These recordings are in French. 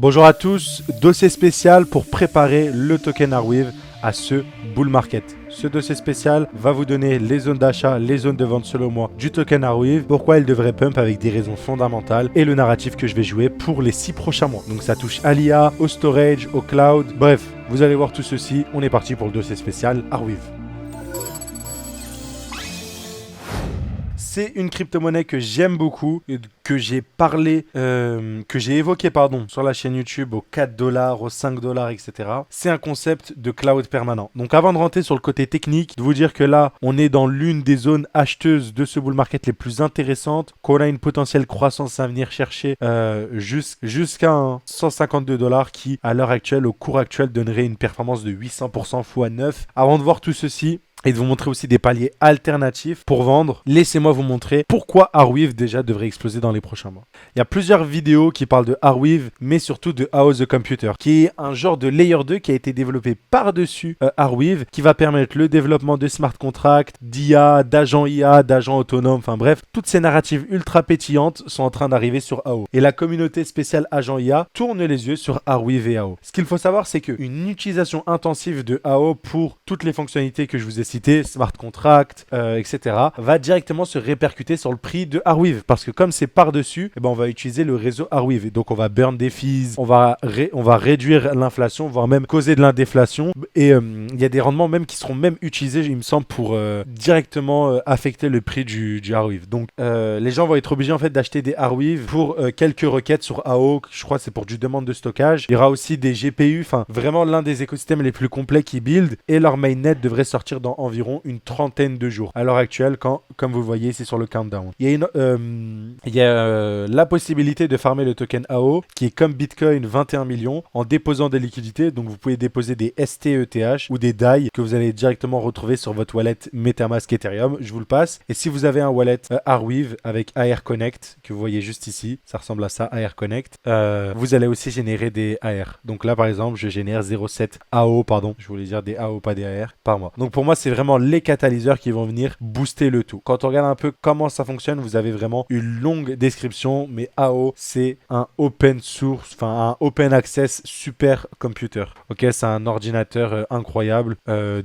Bonjour à tous, dossier spécial pour préparer le token Arweave à ce bull market. Ce dossier spécial va vous donner les zones d'achat, les zones de vente selon moi du token Arweave, pourquoi il devrait pump avec des raisons fondamentales et le narratif que je vais jouer pour les 6 prochains mois. Donc ça touche à l'IA, au storage, au cloud, bref, vous allez voir tout ceci. On est parti pour le dossier spécial Arweave. C'est une crypto-monnaie que j'aime beaucoup, que j'ai évoqué sur la chaîne YouTube aux 4 $, aux 5 $, etc. C'est un concept de cloud permanent. Donc avant de rentrer sur le côté technique, de vous dire que là, on est dans l'une des zones acheteuses de ce bull market les plus intéressantes, qu'on a une potentielle croissance à venir chercher jusqu'à un 152 $ qui, à l'heure actuelle, au cours actuel, donnerait une performance de 800% x 9. Avant de voir tout ceci, et de vous montrer aussi des paliers alternatifs pour vendre, laissez-moi vous montrer pourquoi Arweave déjà devrait exploser dans les prochains mois. Il y a plusieurs vidéos qui parlent de Arweave, mais surtout de AO The Computer, qui est un genre de layer 2 qui a été développé par-dessus Arweave, qui va permettre le développement de smart contracts, d'IA, d'agents IA, d'agents autonomes, enfin bref, toutes ces narratives ultra pétillantes sont en train d'arriver sur AO. Et la communauté spéciale agent IA tourne les yeux sur Arweave et AO. Ce qu'il faut savoir, c'est qu'une utilisation intensive de AO pour toutes les fonctionnalités que je vous ai cité, smart contract, etc., va directement se répercuter sur le prix de Arweave. Parce que comme c'est par-dessus, on va utiliser le réseau Arweave. Et donc on va burn des fees, on va réduire l'inflation, voire même causer de l'indéflation. Et il y a des rendements même qui seront même utilisés, il me semble, pour directement affecter le prix du Arweave. Donc les gens vont être obligés en fait d'acheter des Arweave pour quelques requêtes sur AO. Je crois que c'est pour du demande de stockage. Il y aura aussi des GPU, enfin vraiment l'un des écosystèmes les plus complets qui build. Et leur mainnet devrait sortir dans environ une trentaine de jours. À l'heure actuelle, comme vous le voyez, c'est sur le countdown. Il y a la possibilité de farmer le token AO, qui est comme Bitcoin 21 millions, en déposant des liquidités. Donc vous pouvez déposer des STETH ou des DAI que vous allez directement retrouver sur votre wallet MetaMask Ethereum. Je vous le passe. Et si vous avez un wallet Arweave avec AR Connect, que vous voyez juste ici, ça ressemble à ça, AR Connect, vous allez aussi générer des AR. Donc là, par exemple, je génère 0,7 AO, pardon. Je voulais dire des AO, pas des AR, par mois. Donc pour moi, c'est vraiment les catalyseurs qui vont venir booster le tout. Quand on regarde un peu comment ça fonctionne, vous avez vraiment une longue description, mais AO, c'est un open source, enfin un open access super computer. Ok, c'est un ordinateur incroyable,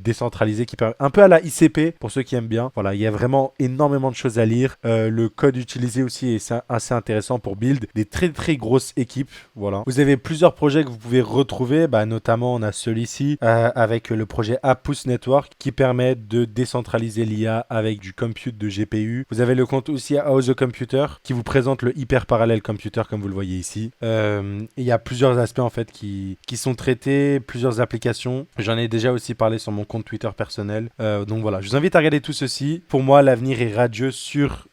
décentralisé, qui permet un peu à la ICP pour ceux qui aiment bien. Voilà, il y a vraiment énormément de choses à lire. Le code utilisé aussi est assez intéressant pour build des très très grosses équipes. Voilà. Vous avez plusieurs projets que vous pouvez retrouver, notamment on a celui-ci avec le projet Apus Network qui permet de décentraliser l'IA avec du compute de GPU. Vous avez le compte aussi AO The Computer qui vous présente le hyper parallèle computer comme vous le voyez ici. Il y a plusieurs aspects en fait qui sont traités, plusieurs applications. J'en ai déjà aussi parlé sur mon compte Twitter personnel. Donc voilà, je vous invite à regarder tout ceci. Pour moi, l'avenir est radieux sur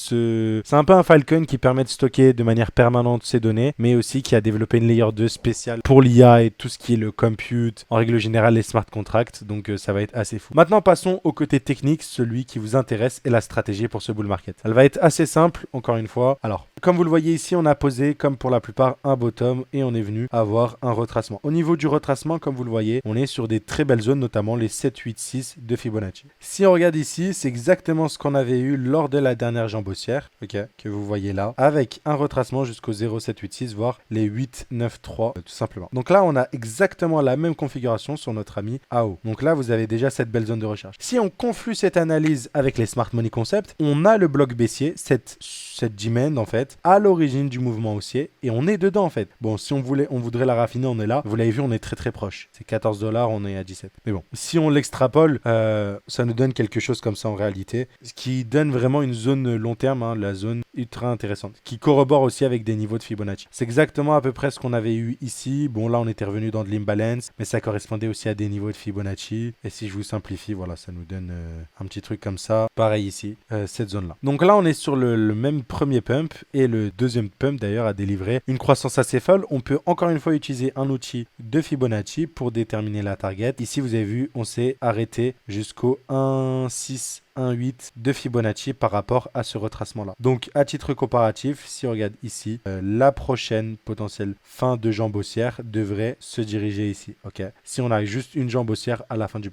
c'est un peu un Falcon qui permet de stocker de manière permanente ces données, mais aussi qui a développé une layer 2 spéciale pour l'IA et tout ce qui est le compute, en règle générale les smart contracts, donc ça va être assez fou. Maintenant passons au côté technique, celui qui vous intéresse et la stratégie pour ce bull market. Elle va être assez simple, encore une fois. Alors, comme vous le voyez ici, on a posé, comme pour la plupart, un bottom et on est venu avoir un retracement. Au niveau du retracement, comme vous le voyez, on est sur des très belles zones, notamment les 7, 8, 6 de Fibonacci. Si on regarde ici, c'est exactement ce qu'on avait eu lors de la dernière jambossière, que vous voyez là, avec un retracement jusqu'au 0,786, voire les 8, 9, 3, tout simplement. Donc là, on a exactement la même configuration sur notre ami AO. Donc là, vous avez déjà cette belle zone de recherche. Si on conflue cette analyse avec les Smart Money Concept, on a le bloc baissier, cette demand en fait, à l'origine du mouvement haussier, et on est dedans en fait. Bon, si on voudrait la raffiner, on est là. Vous l'avez vu, on est très très proche. C'est 14 $, on est à 17. Mais bon, si on l'extrapole, ça nous donne quelque chose comme ça en réalité, ce qui donne vraiment une zone long terme, la zone ultra intéressante, qui corrobore aussi avec des niveaux de Fibonacci. C'est exactement à peu près ce qu'on avait eu ici. Bon, là, on était revenu dans de l'imbalance, mais ça correspondait aussi à des niveaux de Fibonacci. Et si je vous simplifie, voilà, ça nous donne un petit truc comme ça. Pareil ici, cette zone-là. Donc là, on est sur le même premier pump, et le deuxième pump, d'ailleurs, a délivré une croissance assez folle. On peut encore une fois utiliser un outil de Fibonacci pour déterminer la target. Ici, vous avez vu, on s'est arrêté jusqu'au 1,6 1,8 de Fibonacci par rapport à ce retracement-là. Donc, à titre comparatif, si on regarde ici, la prochaine potentielle fin de jambe haussière devrait se diriger ici. Ok. Si on a juste une jambe haussière à la fin du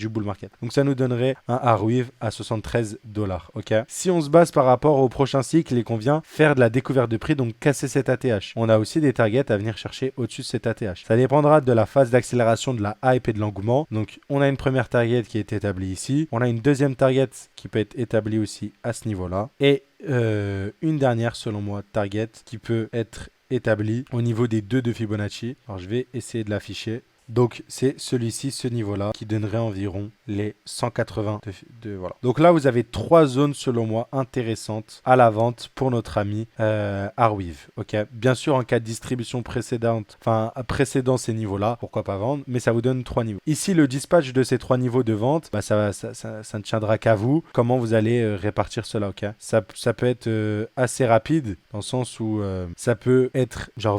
bull market. Donc, ça nous donnerait un Arweave à 73 $. Ok. Si on se base par rapport au prochain cycle et qu'on vient faire de la découverte de prix, donc casser cet ATH, on a aussi des targets à venir chercher au-dessus de cet ATH. Ça dépendra de la phase d'accélération de la hype et de l'engouement. Donc, on a une première target qui est établie ici. On a une deuxième target qui peut être établie aussi à ce niveau-là. Et une dernière, selon moi, target qui peut être établie au niveau des 2 de Fibonacci. Alors, je vais essayer de l'afficher. Donc, c'est celui-ci, ce niveau-là, qui donnerait environ les 180 voilà. Donc là, vous avez 3 zones, selon moi, intéressantes à la vente pour notre ami Arweave. Ok. Bien sûr, en cas de distribution précédente, enfin, précédant ces niveaux-là, pourquoi pas vendre, mais ça vous donne 3 niveaux. Ici, le dispatch de ces 3 niveaux de vente, bah, ça ne tiendra qu'à vous. Comment vous allez répartir cela, ok. Ça peut être assez rapide, dans le sens où ça peut être genre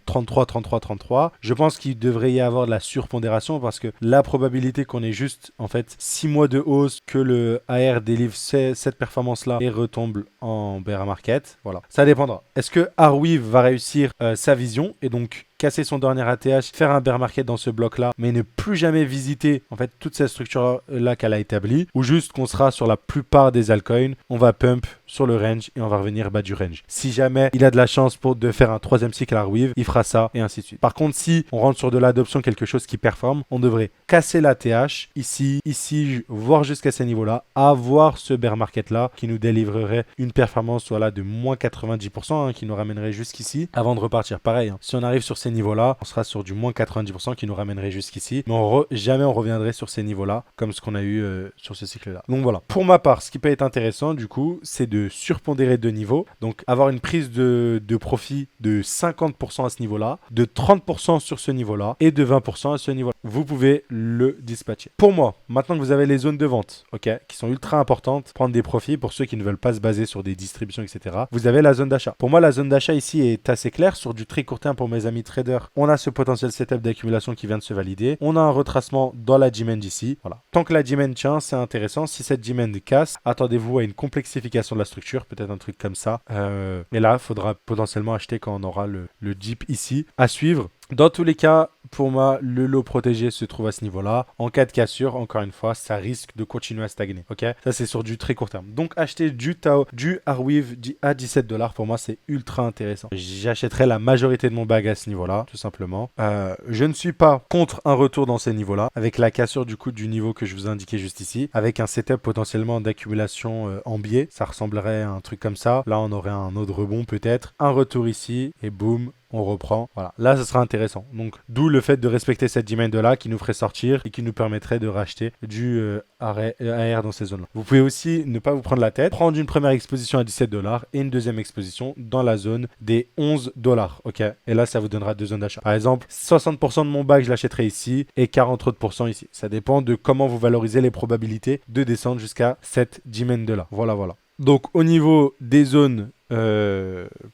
33, 33, 33. Je pense qu'il devrait y avoir de la surpondération parce que la probabilité qu'on ait juste en fait 6 mois de hausse, que le AR délivre cette performance là et retombe en bear market, voilà, ça dépendra. Est-ce que Arweave va réussir sa vision et donc casser son dernier ATH, faire un bear market dans ce bloc-là, mais ne plus jamais visiter en fait toute cette structure-là qu'elle a établie, ou juste qu'on sera sur la plupart des altcoins, on va pump sur le range et on va revenir bas du range. Si jamais il a de la chance de faire un 3e cycle à Arweave, il fera ça et ainsi de suite. Par contre, si on rentre sur de l'adoption, quelque chose qui performe, on devrait casser l'ATH ici, voire jusqu'à ces niveaux-là, avoir ce bear market-là qui nous délivrerait une performance voilà, de moins 90%, qui nous ramènerait jusqu'ici avant de repartir. Pareil, si on arrive sur ces niveaux-là, on sera sur du moins 90% qui nous ramènerait jusqu'ici, mais jamais on reviendrait sur ces niveaux-là comme ce qu'on a eu sur ce cycle-là. Donc voilà, pour ma part, ce qui peut être intéressant du coup, c'est de surpondérer 2 niveaux, donc avoir une prise de profit de 50% à ce niveau-là, de 30% sur ce niveau-là et de 20% à ce niveau-là. Vous pouvez le dispatcher. Pour moi, maintenant que vous avez les zones de vente, ok, qui sont ultra importantes, prendre des profits pour ceux qui ne veulent pas se baser sur des distributions, etc. Vous avez la zone d'achat. Pour moi, la zone d'achat ici est assez claire. Sur du très court terme pour mes amis traders, on a ce potentiel setup d'accumulation qui vient de se valider. On a un retracement dans la demand ici. Voilà. Tant que la demand tient, c'est intéressant. Si cette demand casse, attendez-vous à une complexification de la structure, peut-être un truc comme ça. Et là, il faudra potentiellement acheter quand on aura le dip ici. À suivre. Dans tous les cas, pour moi, le lot protégé se trouve à ce niveau-là. En cas de cassure, encore une fois, ça risque de continuer à stagner. Ok, ça c'est sur du très court terme. Donc acheter du Arweave à 17 $, pour moi, c'est ultra intéressant. J'achèterai la majorité de mon bag à ce niveau-là, tout simplement. Je ne suis pas contre un retour dans ces niveaux-là, avec la cassure du coup du niveau que je vous ai indiqué juste ici, avec un setup potentiellement d'accumulation en biais. Ça ressemblerait à un truc comme ça. Là, on aurait un autre rebond peut-être. Un retour ici et boum. On reprend. Voilà. Là, ce sera intéressant. Donc, d'où le fait de respecter cette demand-là qui nous ferait sortir et qui nous permettrait de racheter du AR dans ces zones-là. Vous pouvez aussi ne pas vous prendre la tête, prendre une première exposition à 17 $ et une deuxième exposition dans la zone des 11 $. Ok. Et là, ça vous donnera 2 zones d'achat. Par exemple, 60% de mon bag, je l'achèterai ici et 40 autres % ici. Ça dépend de comment vous valorisez les probabilités de descendre jusqu'à cette demand-là. Voilà, voilà. Donc, au niveau des zones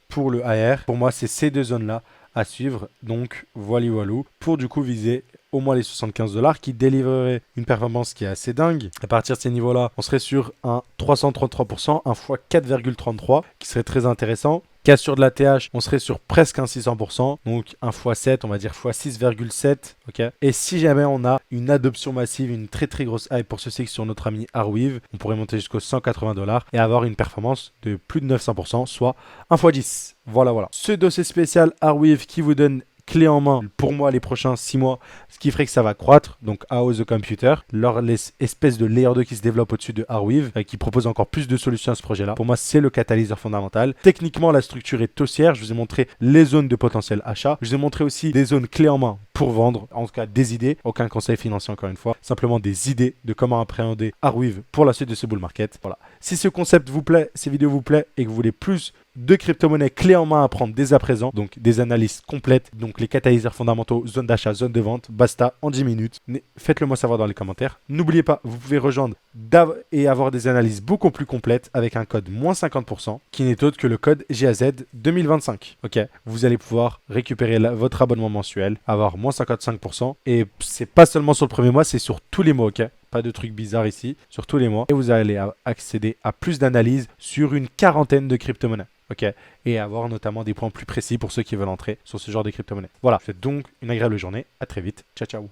pour le AR, pour moi, c'est ces 2 zones-là à suivre. Donc, voilà, pour du coup viser au moins les 75 $ qui délivreraient une performance qui est assez dingue. À partir de ces niveaux-là, on serait sur un 333%, un x 4,33 qui serait très intéressant. Cassure de la TH, on serait sur presque un 600%, donc un x7, on va dire x 6,7, ok. Et si jamais on a une adoption massive, une très très grosse hype pour ce cycle sur notre ami Arweave, on pourrait monter jusqu'aux 180 $ et avoir une performance de plus de 900%, soit un x 10. Voilà, voilà. Ce dossier spécial Arweave qui vous donne clé en main pour moi les prochains 6 mois, ce qui ferait que ça va croître. Donc AO The Computer, l'espèce de layer 2 qui se développe au-dessus de Arweave, qui propose encore plus de solutions à ce projet-là. Pour moi, c'est le catalyseur fondamental. Techniquement, la structure est haussière. Je vous ai montré les zones de potentiel achat. Je vous ai montré aussi des zones clés en main pour vendre, en tout cas des idées. Aucun conseil financier encore une fois, simplement des idées de comment appréhender Arweave pour la suite de ce bull market. Voilà. Si ce concept vous plaît, ces vidéos vous plaît et que vous voulez plus de crypto-monnaies clés en main à prendre dès à présent, donc des analyses complètes, donc les catalyseurs fondamentaux, zone d'achat, zone de vente, basta en 10 minutes. Faites-le moi savoir dans les commentaires. N'oubliez pas, vous pouvez rejoindre et avoir des analyses beaucoup plus complètes avec un code moins 50% qui n'est autre que le code GAZ 2025. Ok, vous allez pouvoir récupérer votre abonnement mensuel, avoir moins 55% et c'est pas seulement sur le premier mois, c'est sur tous les mois, ok. pas de trucs bizarres ici, sur tous les mois. Et vous allez accéder à plus d'analyses sur une quarantaine de crypto-monnaies. Ok, et avoir notamment des points plus précis pour ceux qui veulent entrer sur ce genre de crypto-monnaies. Voilà, je vous souhaite donc une agréable journée. À très vite. Ciao, ciao.